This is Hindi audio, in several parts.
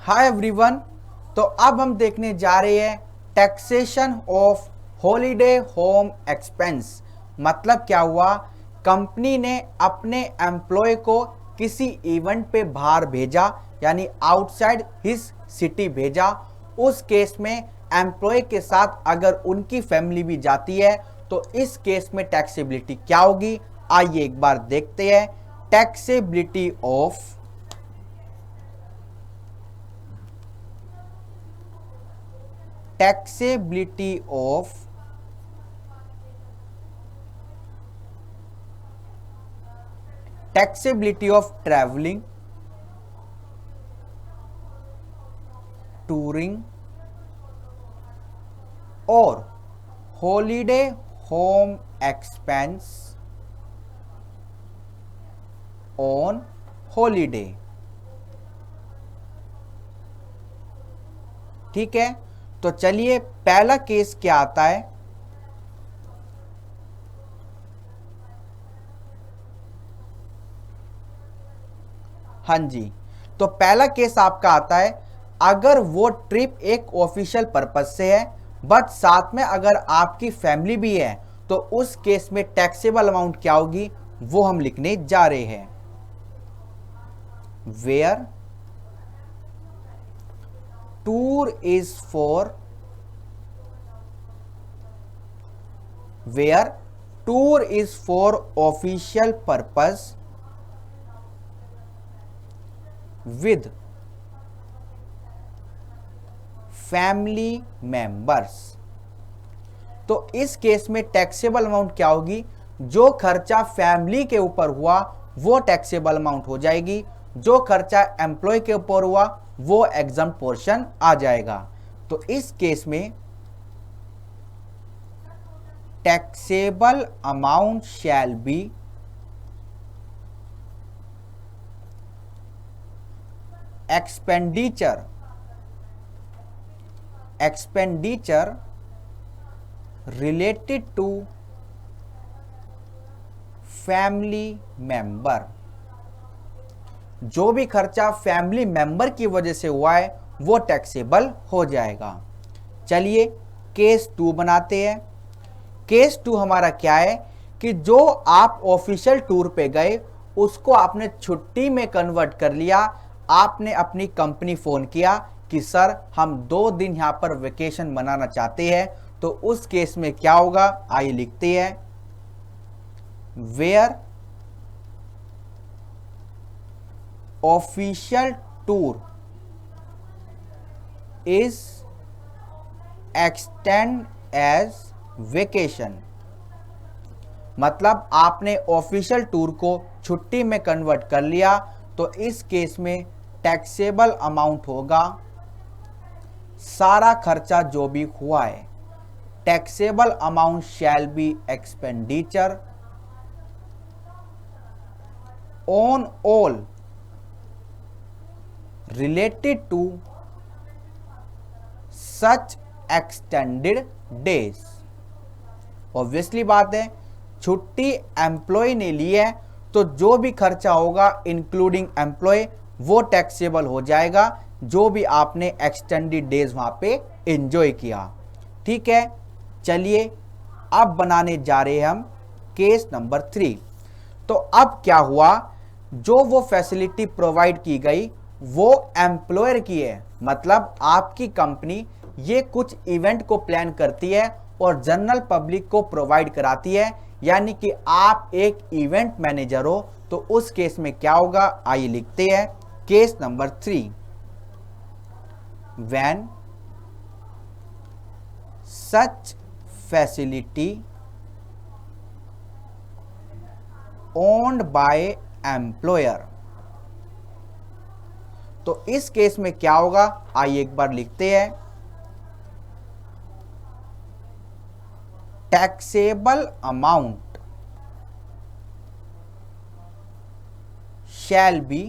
Hi everyone. तो अब हम देखने जा रहे हैं taxation of holiday home expense. मतलब क्या हुआ, कंपनी ने अपने एम्प्लॉय को किसी इवेंट पे बाहर भेजा, यानी आउटसाइड हिज सिटी भेजा। उस केस में एम्प्लॉय के साथ अगर उनकी फैमिली भी जाती है तो इस केस में टैक्सेबिलिटी क्या होगी, आइए एक बार देखते हैं। Taxability of taxability of traveling, touring और holiday home expense on holiday। ठीक है, तो चलिए पहला केस क्या आता है। हाँ जी, तो पहला केस आपका आता है अगर वो ट्रिप एक ऑफिशियल पर्पज से है बट साथ में अगर आपकी फैमिली भी है तो उस केस में टैक्सेबल अमाउंट क्या होगी वो हम लिखने जा रहे हैं। Where tour is for official purpose with family members. तो इस केस में टैक्सेबल अमाउंट क्या होगी, जो खर्चा फैमिली के ऊपर हुआ वो टैक्सेबल अमाउंट हो जाएगी, जो खर्चा एम्प्लॉय के ऊपर हुआ वो एग्जम्प्ट पोर्शन आ जाएगा। तो इस केस में taxable amount shall B expenditure related to family member. जो भी खर्चा फैमिली मेंबर की वजह से हुआ है वो टैक्सेबल हो जाएगा। चलिए केस 2 बनाते हैं। केस 2 हमारा क्या है कि जो आप ऑफिशियल टूर पे गए उसको आपने छुट्टी में कन्वर्ट कर लिया। आपने अपनी कंपनी फोन किया कि सर हम 2 दिन यहां पर वेकेशन मनाना चाहते हैं, तो उस केस में क्या होगा आइए लिखते हैं। Where official tour is extend as vacation. मतलब आपने ऑफिशियल टूर को छुट्टी में कन्वर्ट कर लिया, तो इस केस में टैक्सेबल अमाउंट होगा सारा खर्चा जो भी हुआ है। Taxable amount shall be expenditure on all related to such extended days. Obviously बात है, छुट्टी एम्प्लॉय ने ली है तो जो भी खर्चा होगा इंक्लूडिंग एम्प्लॉय वो टैक्सेबल हो जाएगा, जो भी आपने एक्सटेंडेड डेज वहां पे एंजॉय किया। ठीक है, चलिए अब बनाने जा रहे हैं हम केस नंबर 3। तो अब क्या हुआ, जो वो फैसिलिटी प्रोवाइड की गई वो एम्प्लॉयर की है। मतलब आपकी कंपनी ये कुछ इवेंट को प्लान करती है और जनरल पब्लिक को प्रोवाइड कराती है, यानी कि आप एक इवेंट मैनेजर हो। तो उस केस में क्या होगा आइए लिखते हैं case number 3। When such facility owned by employer. तो इस केस में क्या होगा आइए एक बार लिखते हैं। Taxable amount shall be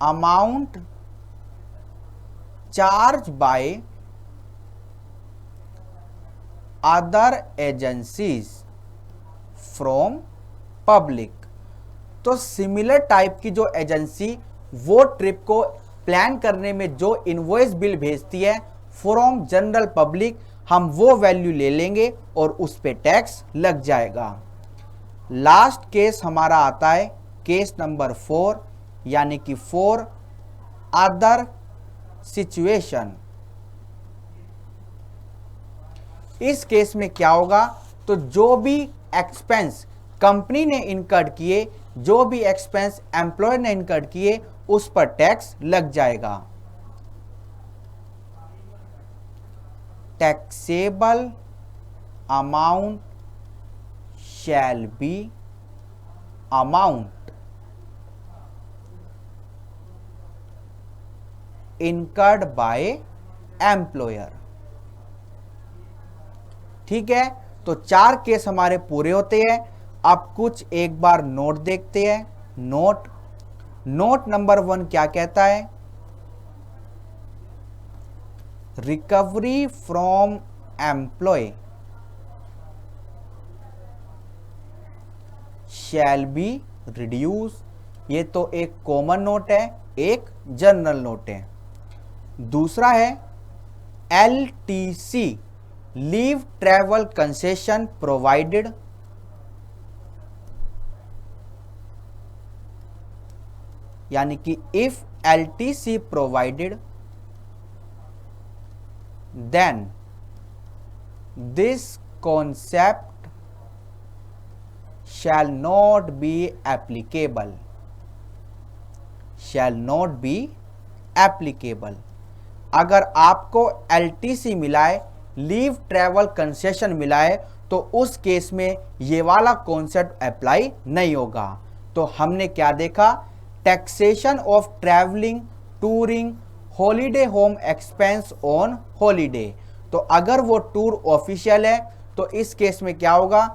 amount charge by other agencies from public. तो सिमिलर टाइप की जो एजेंसी वो ट्रिप को प्लान करने में जो इनवॉइस बिल भेजती है फ्रॉम जनरल पब्लिक, हम वो वैल्यू ले लेंगे और उस पे टैक्स लग जाएगा। लास्ट केस हमारा आता है केस नंबर 4, यानी कि 4 अदर सिचुएशन। इस केस में क्या होगा, तो जो भी एक्सपेंस कंपनी ने इनकर्ड किए, जो भी एक्सपेंस एम्प्लॉयर ने इनकर्ड किए, उस पर टैक्स लग जाएगा। Taxable amount shall be amount incurred by employer. ठीक है, तो 4 केस हमारे पूरे होते हैं। अब कुछ एक बार नोट देखते हैं। नोट नंबर 1 क्या कहता है, recovery from employ shall be reduce. ये तो एक कॉमन नोट है, एक जनरल नोट है। दूसरा है LTC, leave travel concession provided. यानी कि if LTC provided then this concept shall not be applicable. Shall not be applicable. अगर आपको LTC मिला है, लीव ट्रैवल कंसेशन मिला है, तो उस केस में ये वाला कॉन्सेप्ट अप्लाई नहीं होगा। तो हमने क्या देखा, taxation of travelling, touring, holiday home expense on holiday. तो अगर वो टूर ऑफिशियल है तो इस केस में क्या होगा,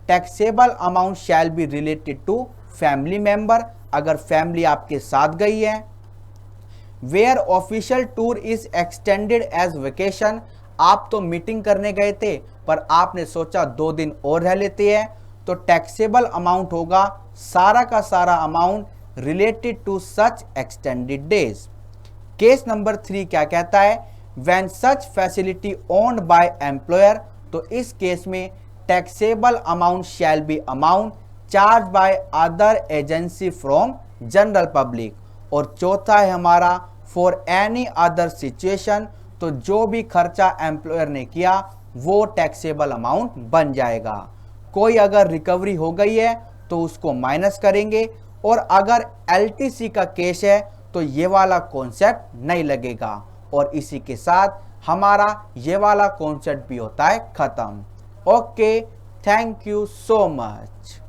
taxable amount shall be related to family member, अगर फैमिली आपके साथ गई है। Where official tour is extended as vacation, आप तो मीटिंग करने गए थे पर आपने सोचा 2 दिन और रह लेते हैं, तो टैक्सेबल अमाउंट होगा सारा का सारा amount related to such extended days. Case number 3 क्या कहता है, when such facility owned by employer, तो इस केस में taxable amount shall be amount charge by other agency from general public. और चौथा है हमारा फॉर एनी अदर सिचुएशन, तो जो भी खर्चा एम्प्लॉयर ने किया वो टैक्सेबल अमाउंट बन जाएगा। कोई अगर रिकवरी हो गई है तो उसको माइनस करेंगे, और अगर LTC का केस है तो ये वाला कॉन्सेप्ट नहीं लगेगा। और इसी के साथ हमारा ये वाला कॉन्सेप्ट भी होता है खत्म। Okay, thank you so much.